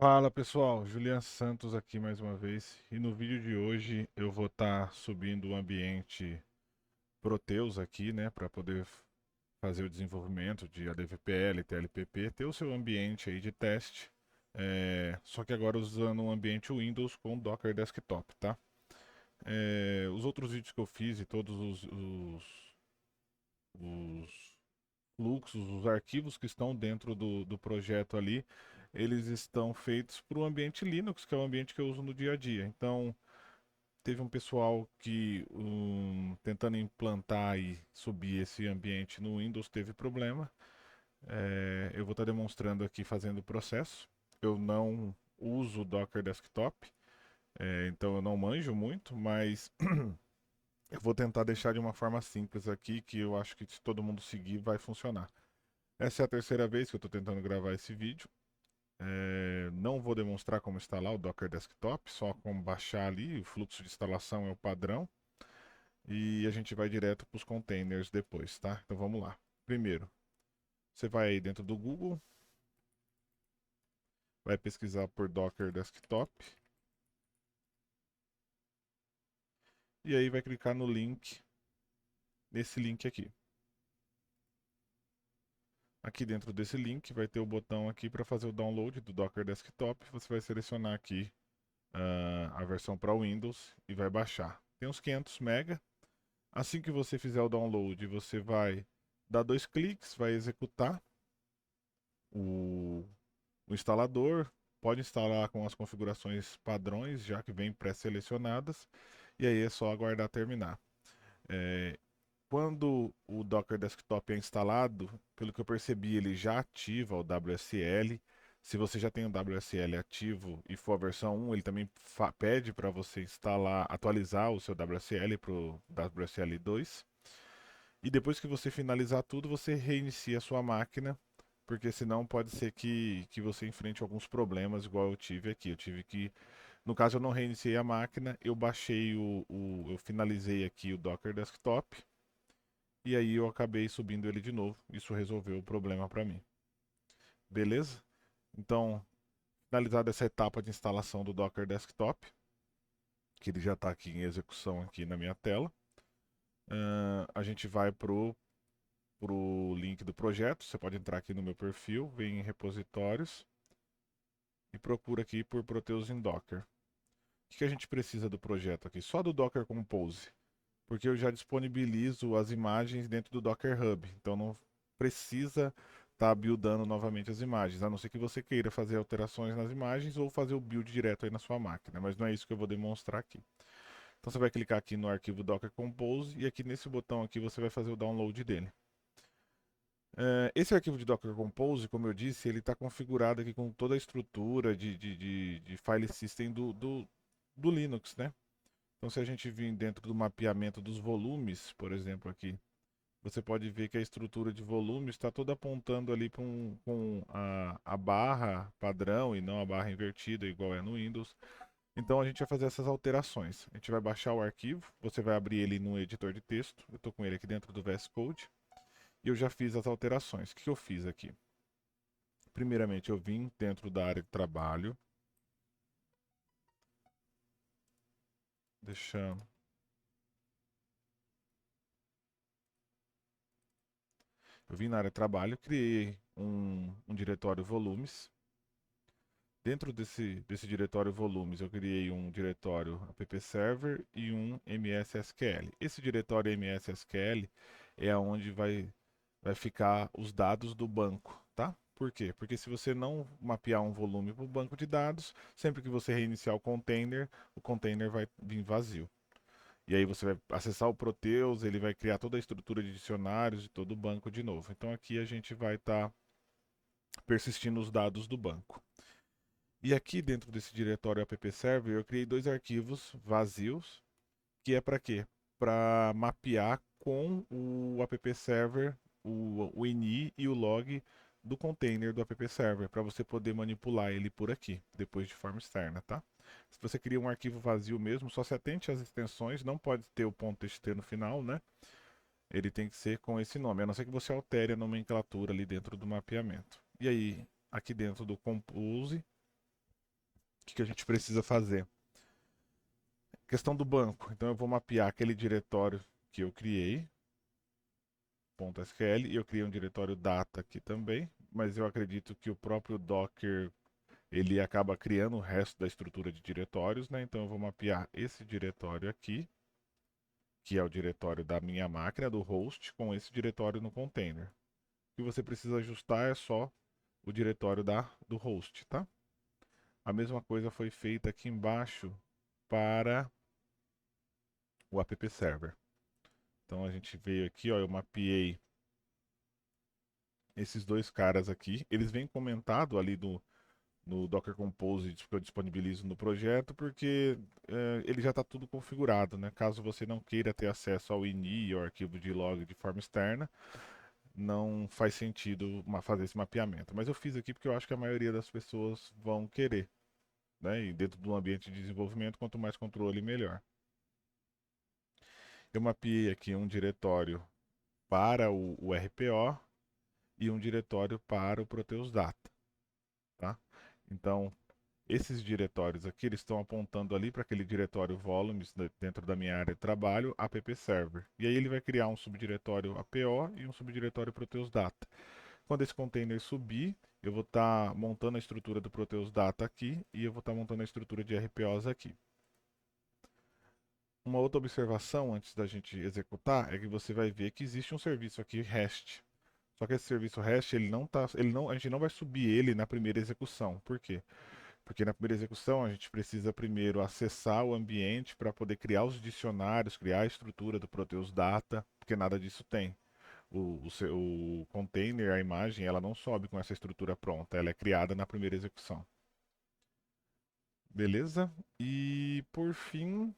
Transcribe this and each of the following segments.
Fala pessoal, Julian Santos aqui mais uma vez e no vídeo de hoje eu vou estar subindo o ambiente Proteus aqui, né, para poder fazer o desenvolvimento de ADVPL, TLPP, ter o seu ambiente aí de teste, só que agora usando um ambiente Windows com Docker Desktop, tá? Os outros vídeos que eu fiz e todos os fluxos, os arquivos que estão dentro do projeto ali, eles estão feitos para o ambiente Linux, que é o ambiente que eu uso no dia a dia. Então, teve um pessoal que, tentando implantar e subir esse ambiente no Windows, teve problema. Eu vou estar demonstrando aqui fazendo o processo. Eu não uso o Docker Desktop, então eu não manjo muito, mas eu vou tentar deixar de uma forma simples aqui, que eu acho que se todo mundo seguir vai funcionar. Essa é a terceira vez que eu estou tentando gravar esse vídeo. Não vou demonstrar como instalar o Docker Desktop, só como baixar ali, o fluxo de instalação é o padrão. E a gente vai direto para os containers depois, tá? Então vamos lá. Primeiro, você vai aí dentro do Google, vai pesquisar por Docker Desktop e aí vai clicar no link, nesse link aqui. Aqui dentro desse link vai ter o botão aqui para fazer o download do Docker Desktop. Você vai selecionar aqui a versão para Windows e vai baixar. Tem uns 500 MB. Assim que você fizer o download, você vai dar dois cliques, vai executar o, o instalador. Pode instalar com as configurações padrões, já que vem pré-selecionadas, e aí é só aguardar terminar. É, Quando o Docker Desktop é instalado, pelo que eu percebi, ele já ativa o WSL. Se você já tem o WSL ativo e for a versão 1, ele também pede para você instalar, atualizar o seu WSL para o WSL 2. E depois que você finalizar tudo, você reinicia a sua máquina, porque senão pode ser que você enfrente alguns problemas, igual eu tive aqui. Eu tive que, no caso, eu não reiniciei a máquina, eu baixei eu finalizei aqui o Docker Desktop e aí eu acabei subindo ele de novo. Isso resolveu o problema para mim. Beleza? Então, finalizada essa etapa de instalação do Docker Desktop, que ele já está aqui em execução aqui na minha tela, a gente vai pro link do projeto. Você pode entrar aqui no meu perfil, vem em repositórios e procura aqui por Proteus em Docker. O que a gente precisa do projeto aqui? Só do Docker Compose, porque eu já disponibilizo as imagens dentro do Docker Hub, então não precisa estar buildando novamente as imagens, a não ser que você queira fazer alterações nas imagens ou fazer o build direto aí na sua máquina, mas não é isso que eu vou demonstrar aqui. Então você vai clicar aqui no arquivo Docker Compose e aqui nesse botão aqui você vai fazer o download dele. Esse arquivo de Docker Compose, como eu disse, ele está configurado aqui com toda a estrutura de file system do Linux, né? Então, se a gente vir dentro do mapeamento dos volumes, por exemplo, aqui, você pode ver que a estrutura de volumes está toda apontando ali para com a barra padrão e não a barra invertida, igual é no Windows. Então, a gente vai fazer essas alterações. A gente vai baixar o arquivo, você vai abrir ele no editor de texto. Eu estou com ele aqui dentro do VS Code. E eu já fiz as alterações. O que eu fiz aqui? Primeiramente, eu vim dentro da área de trabalho, deixando. Eu vim na área de trabalho, criei um diretório volumes. Dentro desse diretório volumes, eu criei um diretório app server e um MSSQL. Esse diretório MSSQL é onde vai ficar os dados do banco, tá? Por quê? Porque se você não mapear um volume para o banco de dados, sempre que você reiniciar o container vai vir vazio. E aí você vai acessar o Proteus, ele vai criar toda a estrutura de dicionários de todo o banco de novo. Então aqui a gente vai estar persistindo os dados do banco. E aqui dentro desse diretório app server eu criei dois arquivos vazios, que é para quê? Para mapear com o app server o ini e o log do container do app server, para você poder manipular ele por aqui, depois de forma externa, tá? Se você cria um arquivo vazio mesmo, só se atente às extensões, não pode ter o .txt no final, né? Ele tem que ser com esse nome, a não ser que você altere a nomenclatura ali dentro do mapeamento. E aí, aqui dentro do Compose, que a gente precisa fazer? Questão do banco. Então eu vou mapear aquele diretório que eu criei, .sql, e eu criei um diretório data aqui também, mas eu acredito que o próprio Docker ele acaba criando o resto da estrutura de diretórios, né? Então eu vou mapear esse diretório aqui, que é o diretório da minha máquina, do host, com esse diretório no container. O que você precisa ajustar é só o diretório do host, tá? A mesma coisa foi feita aqui embaixo para o app server. Então a gente veio aqui, ó, eu mapeei esses dois caras aqui. Eles vêm comentado ali no Docker Compose que eu disponibilizo no projeto, porque ele já está tudo configurado, né? Caso você não queira ter acesso ao ini, ou arquivo de log de forma externa, não faz sentido fazer esse mapeamento. Mas eu fiz aqui porque eu acho que a maioria das pessoas vão querer, né? E dentro do ambiente de desenvolvimento, quanto mais controle, melhor. Eu mapeei aqui um diretório para o RPO e um diretório para o Proteus Data, tá? Então, esses diretórios aqui, eles estão apontando ali para aquele diretório volumes dentro da minha área de trabalho, app server. E aí ele vai criar um subdiretório APO e um subdiretório Proteus Data. Quando esse container subir, eu vou estar montando a estrutura do Proteus Data aqui e eu vou estar montando a estrutura de RPOs aqui. Uma outra observação antes da gente executar é que você vai ver que existe um serviço aqui REST. Só que esse serviço REST, a gente não vai subir ele na primeira execução. Por quê? Porque na primeira execução a gente precisa primeiro acessar o ambiente para poder criar os dicionários, criar a estrutura do Proteus Data, porque nada disso tem. O container, a imagem, ela não sobe com essa estrutura pronta, ela é criada na primeira execução. Beleza? E por fim,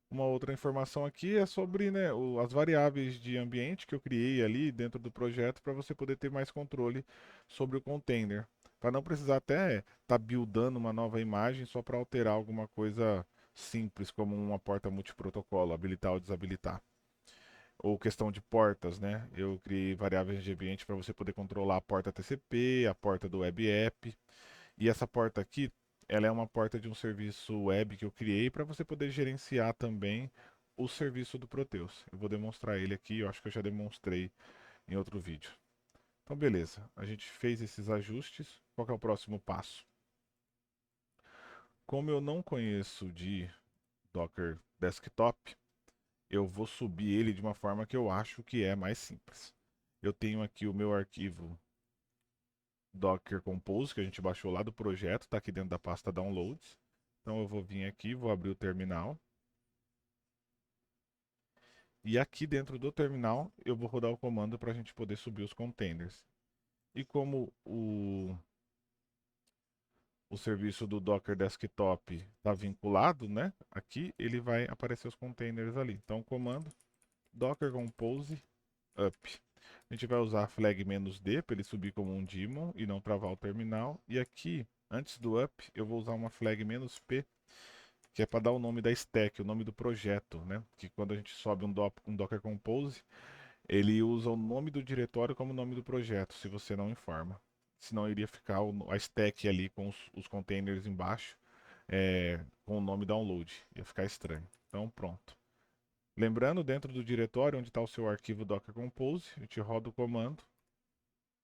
uma outra informação aqui é sobre, né, as variáveis de ambiente que eu criei ali dentro do projeto para você poder ter mais controle sobre o container. Para não precisar até estar buildando uma nova imagem só para alterar alguma coisa simples, como uma porta multiprotocolo, habilitar ou desabilitar. Ou questão de portas, né? Eu criei variáveis de ambiente para você poder controlar a porta TCP, a porta do web app. E essa porta aqui, ela é uma porta de um serviço web que eu criei para você poder gerenciar também o serviço do Proteus. Eu vou demonstrar ele aqui, eu acho que eu já demonstrei em outro vídeo. Então, beleza. A gente fez esses ajustes. Qual que é o próximo passo? Como eu não conheço de Docker Desktop, eu vou subir ele de uma forma que eu acho que é mais simples. Eu tenho aqui o meu arquivo Docker Compose, que a gente baixou lá do projeto, está aqui dentro da pasta Downloads. Então eu vou vir aqui, vou abrir o terminal. E aqui dentro do terminal eu vou rodar o comando para a gente poder subir os containers. E como o serviço do Docker Desktop está vinculado, né? Aqui ele vai aparecer os containers ali. Então o comando Docker Compose up. A gente vai usar a flag "-d para ele subir como um daemon e não travar o terminal. E aqui, antes do up, eu vou usar uma flag "-p, que é para dar o nome da stack, o nome do projeto, né? Que quando a gente sobe um Docker Compose, ele usa o nome do diretório como nome do projeto, se você não informa. Senão iria ficar a stack ali com os containers embaixo, com o nome download. Ia ficar estranho. Então pronto. Lembrando, dentro do diretório onde está o seu arquivo Docker Compose, a gente roda o comando,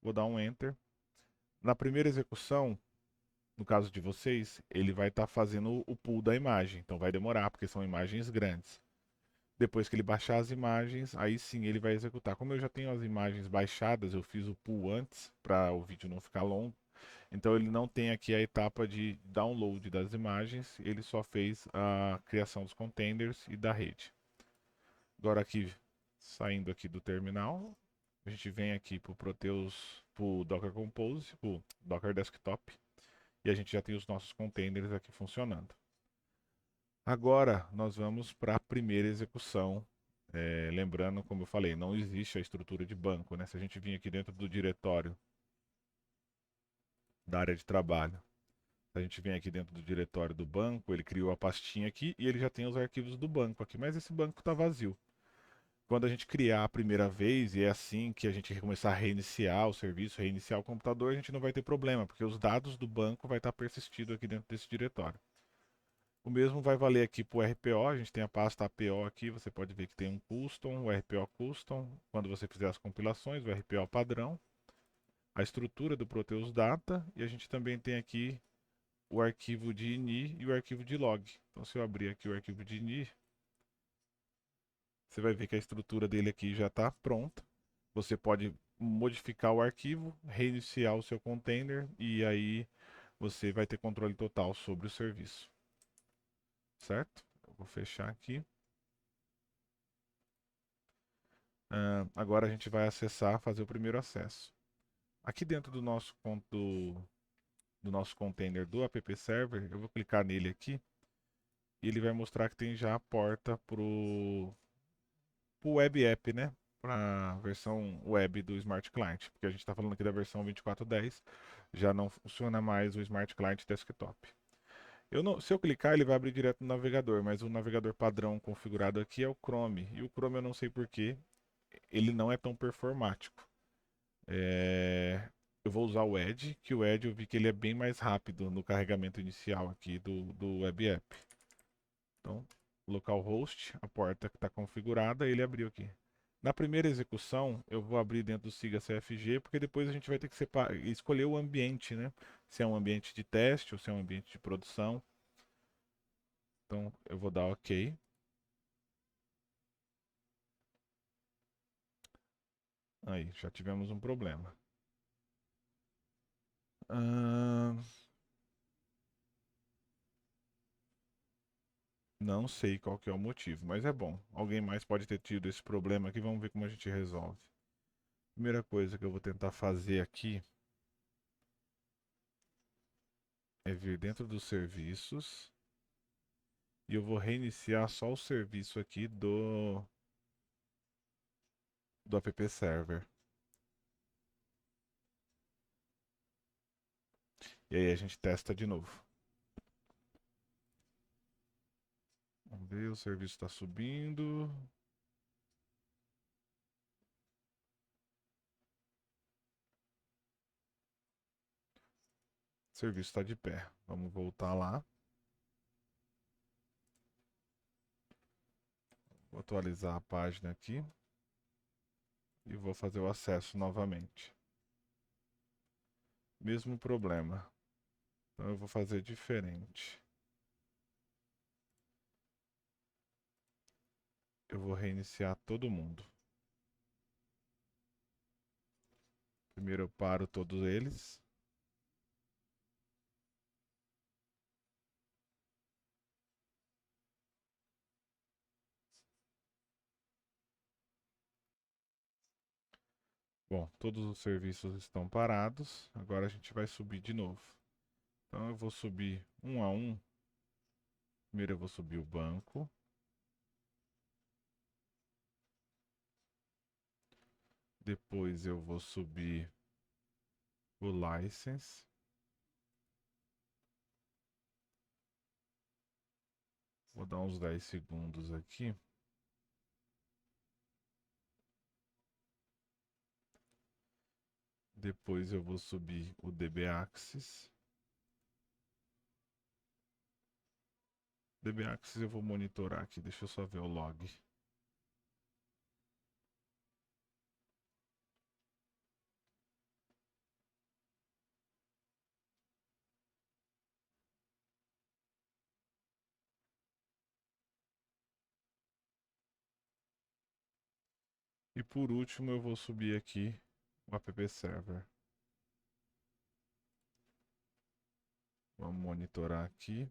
vou dar um Enter. Na primeira execução, no caso de vocês, ele vai estar fazendo o pull da imagem, então vai demorar, porque são imagens grandes. Depois que ele baixar as imagens, aí sim ele vai executar. Como eu já tenho as imagens baixadas, eu fiz o pull antes, para o vídeo não ficar longo. Então ele não tem aqui a etapa de download das imagens, ele só fez a criação dos containers e da rede. Agora aqui, saindo aqui do terminal, a gente vem aqui para o Proteus, para o Docker Compose, para o Docker Desktop, e a gente já tem os nossos containers aqui funcionando. Agora nós vamos para a primeira execução. Lembrando, como eu falei, não existe a estrutura de banco, né? Se a gente vir aqui dentro do diretório da área de trabalho, a gente vem aqui dentro do diretório do banco, ele criou a pastinha aqui e ele já tem os arquivos do banco aqui, mas esse banco está vazio. Quando a gente criar a primeira vez, e é assim que a gente começar a reiniciar o serviço, reiniciar o computador, a gente não vai ter problema, porque os dados do banco vai estar persistido aqui dentro desse diretório. O mesmo vai valer aqui para o RPO, a gente tem a pasta APO aqui, você pode ver que tem um custom, o RPO custom, quando você fizer as compilações, o RPO padrão, a estrutura do Proteus Data, e a gente também tem aqui o arquivo de ini e o arquivo de log. Então se eu abrir aqui o arquivo de ini, você vai ver que a estrutura dele aqui já está pronta. Você pode modificar o arquivo, reiniciar o seu container e aí você vai ter controle total sobre o serviço. Certo? Eu vou fechar aqui. Agora a gente vai acessar, fazer o primeiro acesso. Aqui dentro do nosso container do app server, eu vou clicar nele aqui e ele vai mostrar que tem já a porta para o web app, né? Para a versão web do Smart Client, porque a gente está falando aqui da versão 24.10, já não funciona mais o Smart Client Desktop. Se eu clicar, ele vai abrir direto no navegador, mas o navegador padrão configurado aqui é o Chrome, e o Chrome eu não sei porquê, ele não é tão performático. Eu vou usar o Edge, que o Edge eu vi que ele é bem mais rápido no carregamento inicial aqui do web app. Então, localhost, a porta que está configurada, ele abriu aqui. Na primeira execução, eu vou abrir dentro do Siga CFG, porque depois a gente vai ter que escolher o ambiente, né? Se é um ambiente de teste ou se é um ambiente de produção. Então, eu vou dar OK. Aí, já tivemos um problema. Não sei qual que é o motivo, mas é bom. Alguém mais pode ter tido esse problema aqui, vamos ver como a gente resolve. Primeira coisa que eu vou tentar fazer aqui é vir dentro dos serviços e eu vou reiniciar só o serviço aqui do app server. E aí a gente testa de novo. Vamos ver, o serviço está subindo. O serviço está de pé. Vamos voltar lá. Vou atualizar a página aqui. E vou fazer o acesso novamente. Mesmo problema. Então eu vou fazer diferente. Eu vou reiniciar todo mundo. Primeiro eu paro todos eles. Bom, todos os serviços estão parados. Agora a gente vai subir de novo. Então eu vou subir um a um. Primeiro eu vou subir o banco. Depois eu vou subir o license. Vou dar uns 10 segundos aqui. Depois eu vou subir o DBAxis. DBAxis eu vou monitorar aqui. Deixa eu só ver o log. E por último eu vou subir aqui o app server. Vamos monitorar aqui.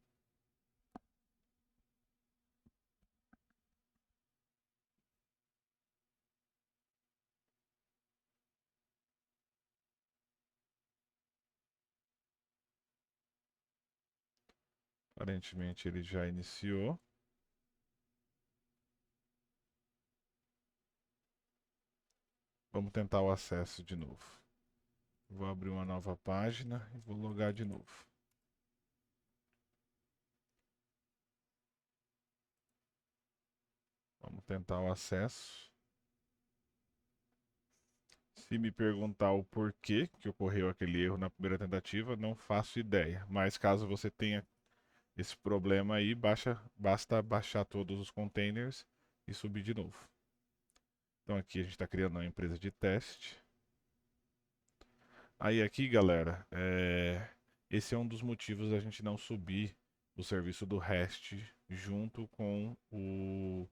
Aparentemente ele já iniciou. Vamos tentar o acesso de novo. Vou abrir uma nova página e vou logar de novo. Vamos tentar o acesso. Se me perguntar o porquê que ocorreu aquele erro na primeira tentativa, não faço ideia. Mas caso você tenha esse problema aí, basta baixar todos os containers e subir de novo. Então aqui a gente está criando uma empresa de teste. Aí aqui, galera, esse é um dos motivos da gente não subir o serviço do REST junto com o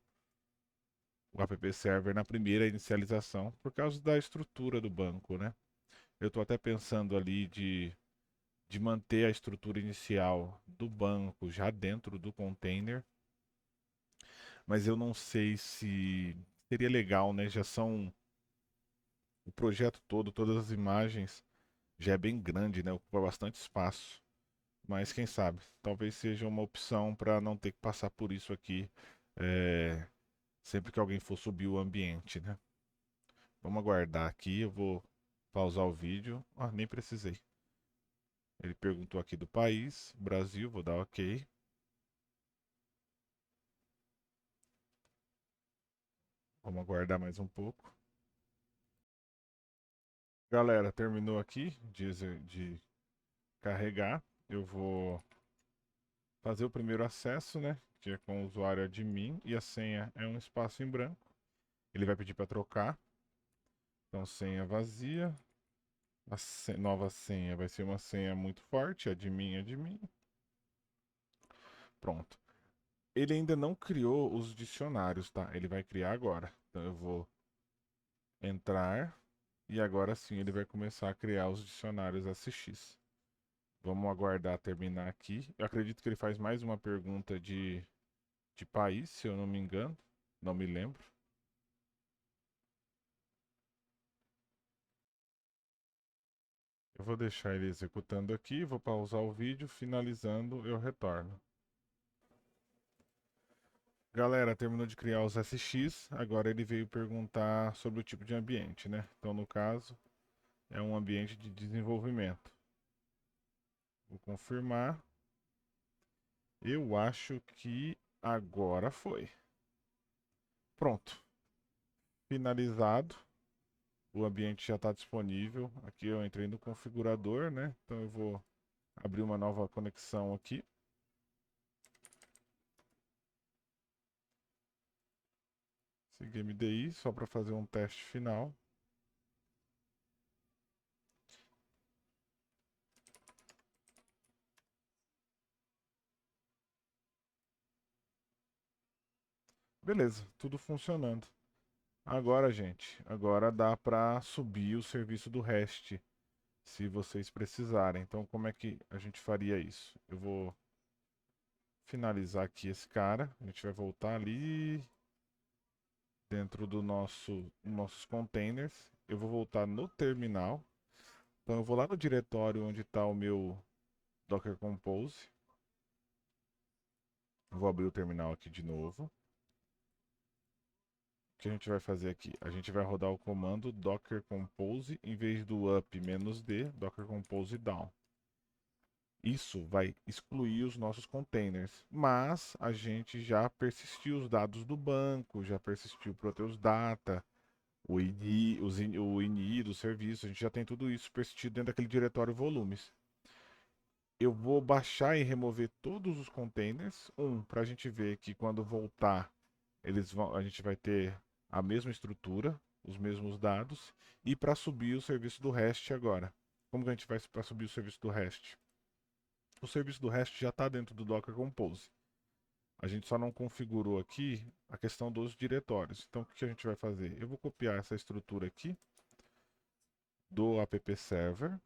app server na primeira inicialização, por causa da estrutura do banco, né? Eu estou até pensando ali de manter a estrutura inicial do banco já dentro do container, mas eu não sei se seria legal, né? Já são o projeto todo, todas as imagens já é bem grande, né? Ocupa bastante espaço. Mas quem sabe, talvez seja uma opção para não ter que passar por isso aqui é, sempre que alguém for subir o ambiente, né? Vamos aguardar aqui, eu vou pausar o vídeo. Ah, nem precisei. Ele perguntou aqui do país, Brasil, vou dar OK. Vamos aguardar mais um pouco. Galera, terminou aqui de carregar. Eu vou fazer o primeiro acesso, né? Que é com o usuário admin e a senha é um espaço em branco. Ele vai pedir para trocar. Então, senha vazia. Nova senha vai ser uma senha muito forte, admin, admin. Pronto. Ele ainda não criou os dicionários, tá? Ele vai criar agora. Então eu vou entrar e agora sim ele vai começar a criar os dicionários SX. Vamos aguardar terminar aqui. Eu acredito que ele faz mais uma pergunta de país, se eu não me engano. Não me lembro. Eu vou deixar ele executando aqui, vou pausar o vídeo, finalizando, eu retorno. Galera, terminou de criar os SX, agora ele veio perguntar sobre o tipo de ambiente, né? Então, no caso, é um ambiente de desenvolvimento. Vou confirmar. Eu acho que agora foi. Pronto. Finalizado. O ambiente já está disponível. Aqui eu entrei no configurador, né? Então eu vou abrir uma nova conexão aqui. Seguir MDI só para fazer um teste final. Beleza, tudo funcionando. Agora, gente, agora dá para subir o serviço do REST, se vocês precisarem. Então, como é que a gente faria isso? Eu vou finalizar aqui esse cara. A gente vai voltar ali dentro do nossos containers. Eu vou voltar no terminal. Então, eu vou lá no diretório onde está o meu Docker Compose. Vou abrir o terminal aqui de novo. O que a gente vai fazer aqui? A gente vai rodar o comando docker compose em vez do up "-d", docker compose down. Isso vai excluir os nossos containers, mas a gente já persistiu os dados do banco, já persistiu o Proteus Data, o INI do serviço, a gente já tem tudo isso persistido dentro daquele diretório volumes. Eu vou baixar e remover todos os containers, para a gente ver que quando voltar a gente vai ter a mesma estrutura, os mesmos dados, e para subir o serviço do REST agora. Como que a gente vai para subir o serviço do REST? O serviço do REST já está dentro do Docker Compose. A gente só não configurou aqui a questão dos diretórios. Então, o que a gente vai fazer? Eu vou copiar essa estrutura aqui do app server,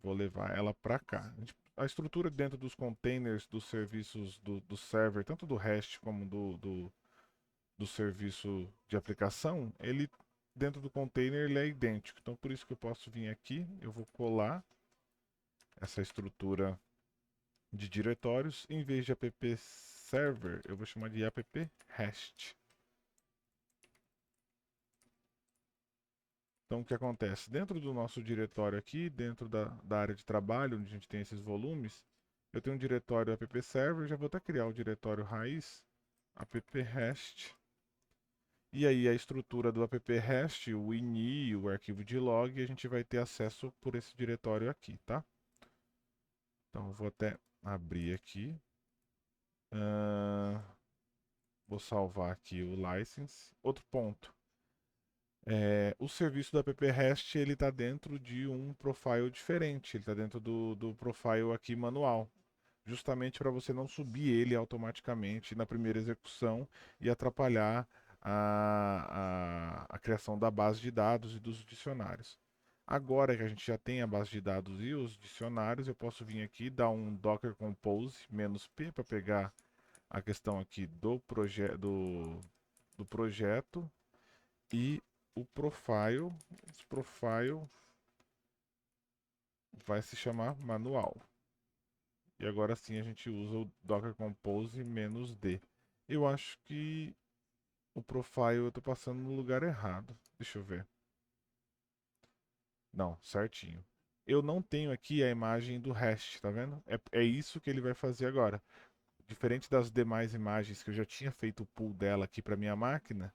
vou levar ela para cá. A estrutura dentro dos containers dos serviços do server, tanto do REST como do serviço de aplicação, ele dentro do container ele é idêntico. Então, por isso que eu posso vir aqui, eu vou colar essa estrutura de diretórios, em vez de app server, eu vou chamar de app REST. Então, o que acontece? Dentro do nosso diretório aqui, dentro da área de trabalho, onde a gente tem esses volumes, eu tenho um diretório app server, já vou até criar o diretório raiz, app REST. E aí a estrutura do app REST, o ini, o arquivo de log, a gente vai ter acesso por esse diretório aqui, tá? Então eu vou até abrir aqui. Vou salvar aqui o license. Outro ponto. O serviço do app REST ele está dentro de um profile diferente. Ele está dentro do profile aqui manual. Justamente para você não subir ele automaticamente na primeira execução e atrapalhar a criação da base de dados e dos dicionários. Agora que a gente já tem a base de dados e os dicionários, eu posso vir aqui dar um docker compose "-p" para pegar a questão aqui do projeto e o profile. Esse profile vai se chamar manual. E agora sim a gente usa o Docker Compose "-d". Eu acho que o profile eu estou passando no lugar errado. Deixa eu ver. Não, certinho. Eu não tenho aqui a imagem do REST, tá vendo? É isso que ele vai fazer agora. Diferente das demais imagens que eu já tinha feito o pull dela aqui para minha máquina,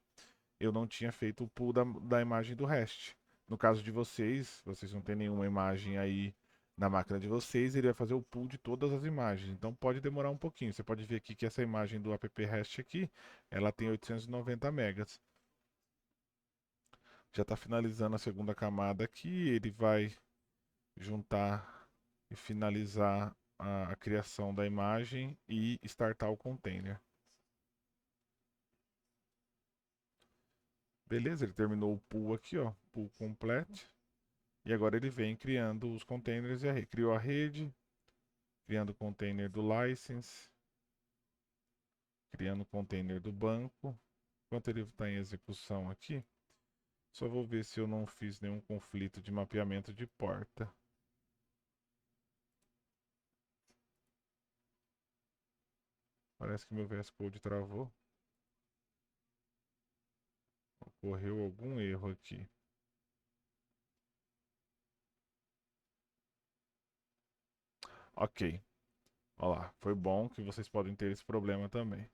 eu não tinha feito o pull da imagem do REST. No caso de vocês não têm nenhuma imagem aí na máquina de vocês, ele vai fazer o pull de todas as imagens. Então pode demorar um pouquinho. Você pode ver aqui que essa imagem do app REST aqui, ela tem 890 megas. Já está finalizando a segunda camada aqui, ele vai juntar e finalizar a criação da imagem e startar o container. Beleza, ele terminou o pull aqui, ó, pull complete. E agora ele vem criando os containers e criou a rede, criando o container do license, criando o container do banco. Enquanto ele está em execução aqui, só vou ver se eu não fiz nenhum conflito de mapeamento de porta. Parece que meu VS Code travou. Ocorreu algum erro aqui. Ok. Olha lá, foi bom que vocês podem ter esse problema também.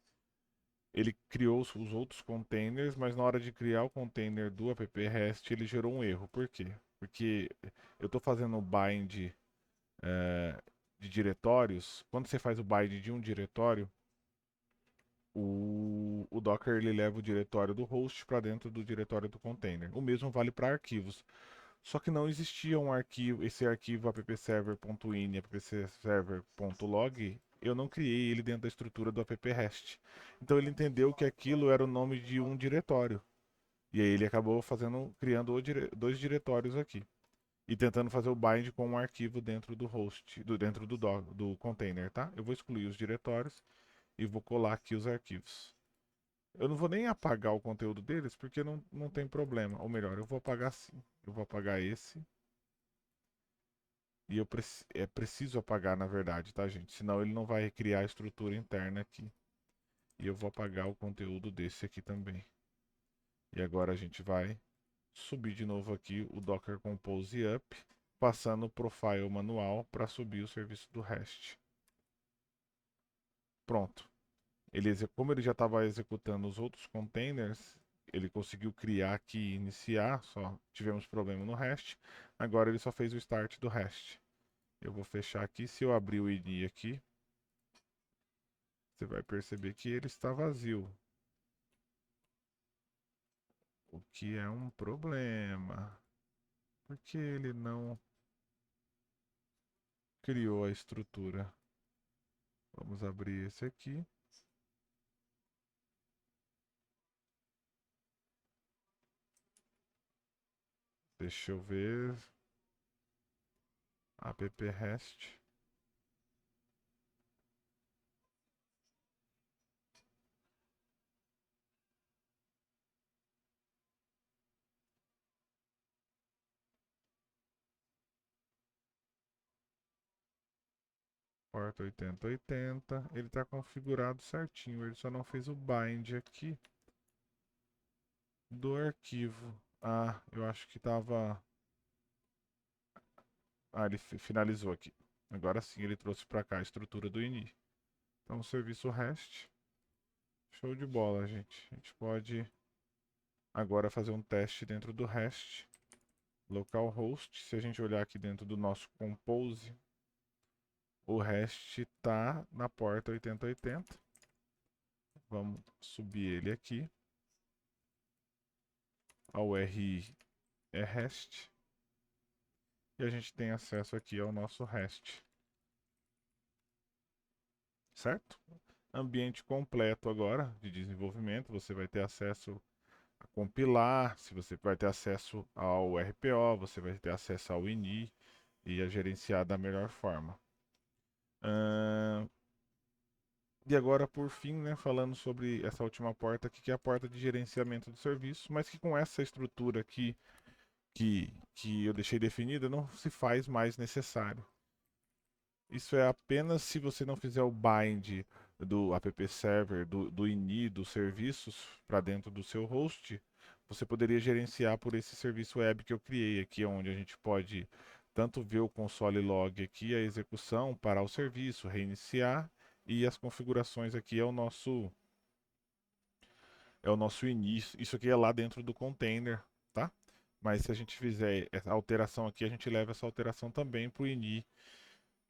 Ele criou os outros containers, mas na hora de criar o container do app REST, ele gerou um erro. Por quê? Porque eu estou fazendo o bind de diretórios. Quando você faz o bind de um diretório, o Docker ele leva o diretório do host para dentro do diretório do container. O mesmo vale para arquivos. Só que não existia um arquivo, esse arquivo appserver.ini, appserver.log, eu não criei ele dentro da estrutura do app REST. Então ele entendeu que aquilo era o nome de um diretório. E aí ele acabou criando dois diretórios aqui. E tentando fazer o bind com um arquivo dentro do host, dentro do container, tá? Eu vou excluir os diretórios e vou colar aqui os arquivos. Eu não vou nem apagar o conteúdo deles porque não tem problema. Ou melhor, eu vou apagar sim. Eu vou apagar esse. E é preciso apagar, na verdade, tá, gente? Senão ele não vai criar a estrutura interna aqui. E eu vou apagar o conteúdo desse aqui também. E agora a gente vai subir de novo aqui o Docker Compose Up, passando o profile manual para subir o serviço do REST. Pronto. Como ele já estava executando os outros containers, ele conseguiu criar aqui e iniciar, só tivemos problema no REST. Agora ele só fez o start do REST. Eu vou fechar aqui. Se eu abrir o IDE aqui, você vai perceber que ele está vazio. O que é um problema. Porque ele não criou a estrutura. Vamos abrir esse aqui. Deixa eu ver. App REST. Porta 8080. Ele está configurado certinho. Ele só não fez o bind aqui do arquivo. Ah, eu acho que estava. Ah, ele finalizou aqui. Agora sim ele trouxe para cá a estrutura do ini. Então, o serviço REST. Show de bola, gente. A gente pode agora fazer um teste dentro do REST localhost. Se a gente olhar aqui dentro do nosso compose, o REST está na porta 8080. Vamos subir ele aqui. A URI é REST. E a gente tem acesso aqui ao nosso REST. Certo? Ambiente completo agora de desenvolvimento. Você vai ter acesso a compilar, se você vai ter acesso ao RPO, você vai ter acesso ao ini e a gerenciar da melhor forma. E agora, por fim, né, falando sobre essa última porta aqui, que é a porta de gerenciamento do serviço, mas que com essa estrutura aqui que eu deixei definida, não se faz mais necessário. Isso é apenas se você não fizer o bind do app server, do ini, dos serviços para dentro do seu host, você poderia gerenciar por esse serviço web que eu criei aqui, onde a gente pode tanto ver o console log aqui, a execução, parar o serviço, reiniciar, e as configurações aqui é o nosso início. Isso aqui é lá dentro do container, tá? Mas se a gente fizer essa alteração aqui, a gente leva essa alteração também para o ini,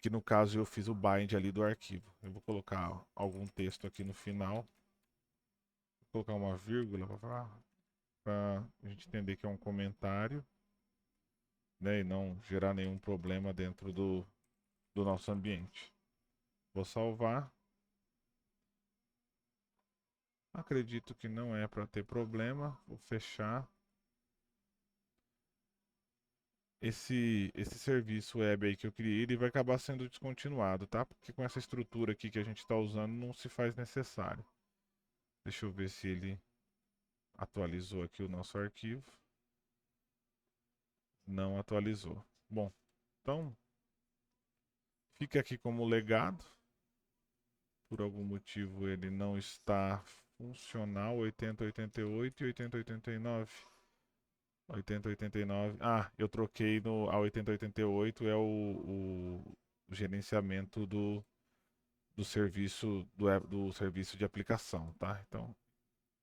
que no caso eu fiz o bind ali do arquivo. Eu vou colocar algum texto aqui no final. Vou colocar uma vírgula para a gente entender que é um comentário, né, e não gerar nenhum problema dentro do nosso ambiente. Vou salvar. Acredito que não é para ter problema. Vou fechar. Esse serviço web aí que eu criei, ele vai acabar sendo descontinuado, tá? Porque com essa estrutura aqui que a gente está usando, não se faz necessário. Deixa eu ver se ele atualizou aqui o nosso arquivo. Não atualizou. Bom, então fica aqui como legado. Por algum motivo ele não está funcional. 8088 e 8089. 8089. Ah, eu troquei no a 8088 é o gerenciamento do serviço do serviço de aplicação, tá? Então,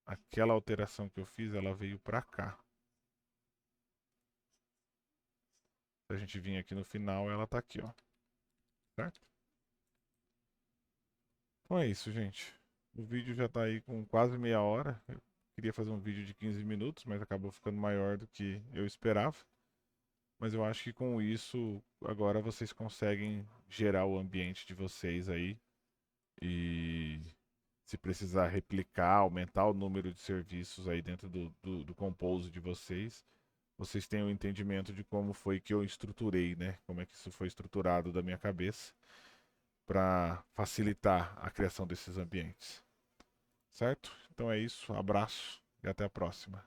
aquela alteração que eu fiz, ela veio para cá. Se a gente vir aqui no final, ela tá aqui, ó. Certo? Então é isso, gente. O vídeo já tá aí com quase meia hora. Eu queria fazer um vídeo de 15 minutos, mas acabou ficando maior do que eu esperava. Mas eu acho que com isso, agora vocês conseguem gerar o ambiente de vocês aí. E se precisar replicar, aumentar o número de serviços aí dentro do Compose de vocês, vocês têm o entendimento de como foi que eu estruturei, né? Como é que isso foi estruturado da minha cabeça para facilitar a criação desses ambientes. Certo? Então é isso, abraço e até a próxima.